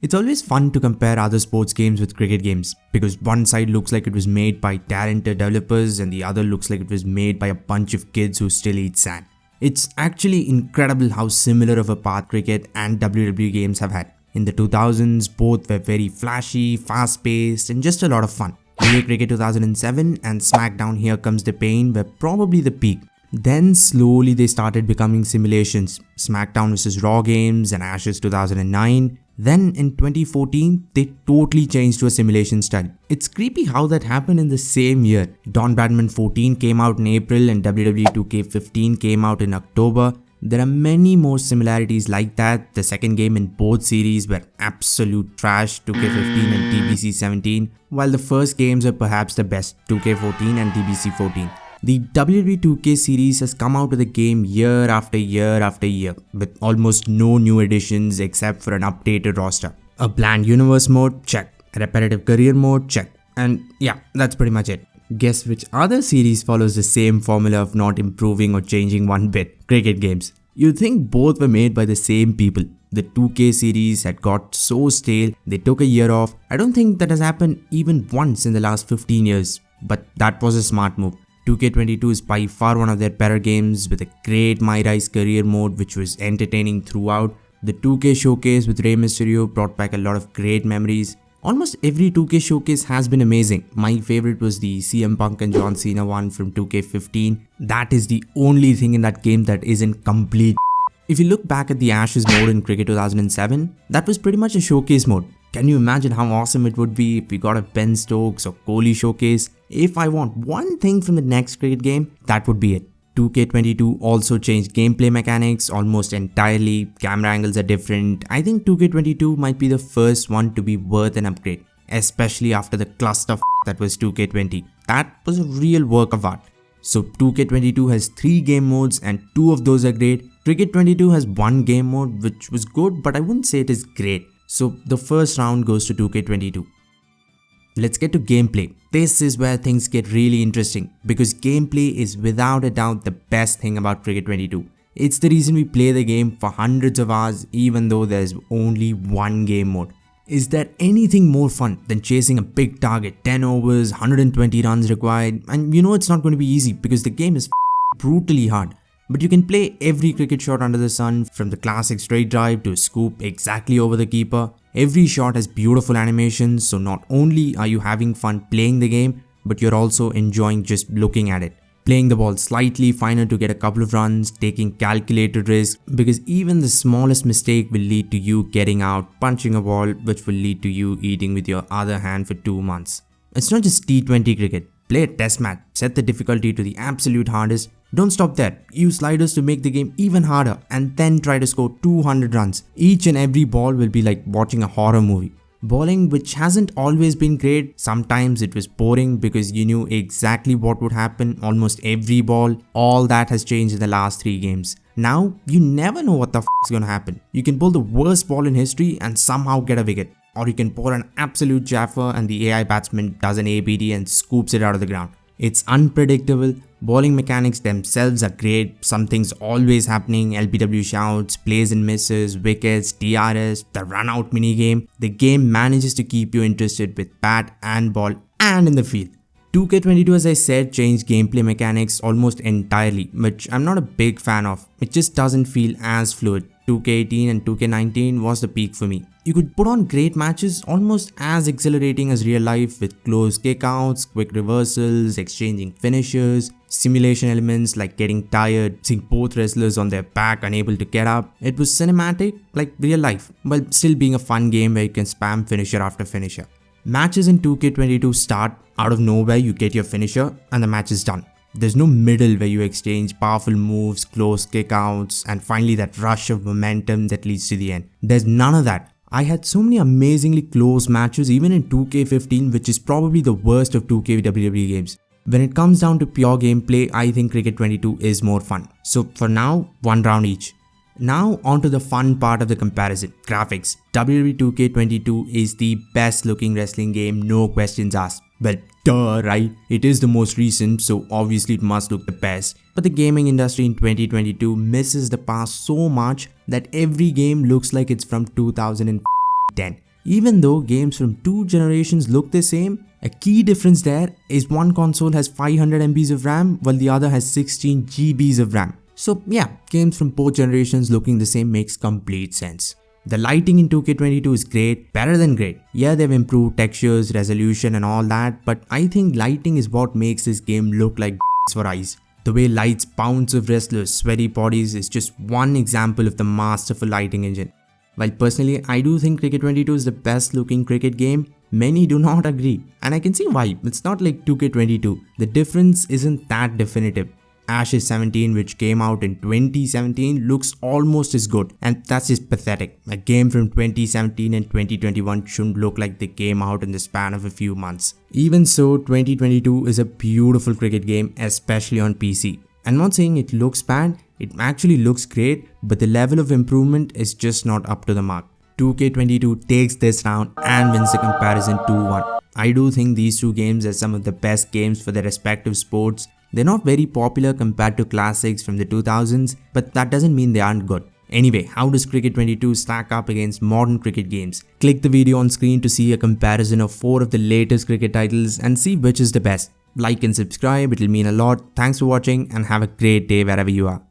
It's always fun to compare other sports games with cricket games because one side looks like it was made by talented developers and the other looks like it was made by a bunch of kids who still eat sand. It's actually incredible how similar of a path cricket and WWE games have had. In the 2000s, both were very flashy, fast-paced and just a lot of fun. EA Cricket 2007 and SmackDown Here Comes the Pain were probably the peak. Then slowly they started becoming simulations. SmackDown vs Raw games and Ashes 2009. Then in 2014, they totally changed to a simulation style. It's creepy how that happened in the same year. Don Badman 14 came out in April and WWE2k15 came out in October. There are many more similarities like that. The second game in both series were absolute trash, 2k15 and TBC17, while the first games are perhaps the best, 2k14 and TBC14. The WWE2k series has come out with the game year after year after year, with almost no new additions except for an updated roster. A bland universe mode? Check. A repetitive career mode? Check. And yeah, that's pretty much it. Guess which other series follows the same formula of not improving or changing one bit? Cricket games. You'd think both were made by the same people. The 2K series had got so stale, they took a year off. I don't think that has happened even once in the last 15 years, but that was a smart move. 2k22 is by far one of their better games with a great My Rise career mode which was entertaining throughout. The 2K showcase with Rey Mysterio brought back a lot of great memories. Almost every 2K showcase has been amazing. My favorite was the CM Punk and John Cena one from 2K15. That is the only thing in that game that isn't complete. If you look back at the Ashes mode in Cricket 2007, that was pretty much a showcase mode. Can you imagine how awesome it would be if we got a Ben Stokes or Kohli showcase? If I want one thing from the next cricket game, that would be it. 2k22 also changed gameplay mechanics almost entirely, camera angles are different. I think 2k22 might be the first one to be worth an upgrade, especially after the cluster that was 2k20. That was a real work of art. So 2k22 has 3 game modes and 2 of those are great. Cricket 22 has 1 game mode which was good, but I wouldn't say it is great. So the first round goes to 2k22. Let's get to gameplay. This is where things get really interesting because gameplay is without a doubt the best thing about Cricket 22. It's the reason we play the game for hundreds of hours even though there's only 1 game mode. Is there anything more fun than chasing a big target, 10 overs, 120 runs required, and you know it's not going to be easy because the game is brutally hard. But you can play every cricket shot under the sun, from the classic straight drive to a scoop exactly over the keeper. Every shot has beautiful animations, so not only are you having fun playing the game, but you're also enjoying just looking at it. Playing the ball slightly finer to get a couple of runs, taking calculated risks, because even the smallest mistake will lead to you getting out, punching a ball, which will lead to you eating with your other hand for 2 months. It's not just T20 cricket. Play a test match, set the difficulty to the absolute hardest. Don't stop there, use sliders to make the game even harder and then try to score 200 runs. Each and every ball will be like watching a horror movie. Bowling, which hasn't always been great, sometimes it was boring because you knew exactly what would happen almost every ball. All that has changed in the last 3 games. Now, you never know what the is gonna happen. You can bowl the worst ball in history and somehow get a wicket. Or you can pour an absolute jaffer and the AI batsman does an ABD and scoops it out of the ground. It's unpredictable. Bowling mechanics themselves are great. Something's always happening. LBW shouts, plays and misses, wickets, DRS, the run out minigame. The game manages to keep you interested with bat and ball and in the field. 2k22, as I said, changed gameplay mechanics almost entirely, which I'm not a big fan of. It just doesn't feel as fluid. 2k18 and 2k19 was the peak for me. You could put on great matches almost as exhilarating as real life with close kickouts, quick reversals, exchanging finishers, simulation elements like getting tired, seeing both wrestlers on their back unable to get up. It was cinematic like real life, while still being a fun game where you can spam finisher after finisher. Matches in 2k22 start out of nowhere, you get your finisher and the match is done. There's no middle where you exchange powerful moves, close kickouts, and finally that rush of momentum that leads to the end. There's none of that. I had so many amazingly close matches even in 2k15, which is probably the worst of 2k WWE games. When it comes down to pure gameplay, I think Cricket 22 is more fun. So for now, 1 round each. Now onto the fun part of the comparison, graphics. WWE2k22 is the best looking wrestling game, no questions asked. Well, duh, right? It is the most recent, so obviously it must look the best. But the gaming industry in 2022 misses the past so much that every game looks like it's from 2010. Even though games from two generations look the same, a key difference there is one console has 500 MBs of RAM while the other has 16 GBs of RAM. So yeah, games from both generations looking the same makes complete sense. The lighting in 2K22 is great, better than great. Yeah, they've improved textures, resolution and all that, but I think lighting is what makes this game look like for eyes. The way lights bounce off wrestlers' sweaty bodies is just one example of the masterful lighting engine. While personally I do think Cricket 22 is the best looking cricket game, many do not agree, and I can see why. It's not like 2K22, the difference isn't that definitive. Ashes 17, which came out in 2017, looks almost as good, and that's just pathetic. A game from 2017 and 2021 shouldn't look like they came out in the span of a few months. Even so, 2022 is a beautiful cricket game, especially on PC. I'm not saying it looks bad, it actually looks great, but the level of improvement is just not up to the mark. 2K22 takes this round and wins the comparison 2-1. I do think these two games are some of the best games for their respective sports. They're not very popular compared to classics from the 2000s, but that doesn't mean they aren't good. Anyway, how does Cricket 22 stack up against modern cricket games? Click the video on screen to see a comparison of 4 of the latest cricket titles and see which is the best. Like and subscribe, it'll mean a lot. Thanks for watching and have a great day wherever you are.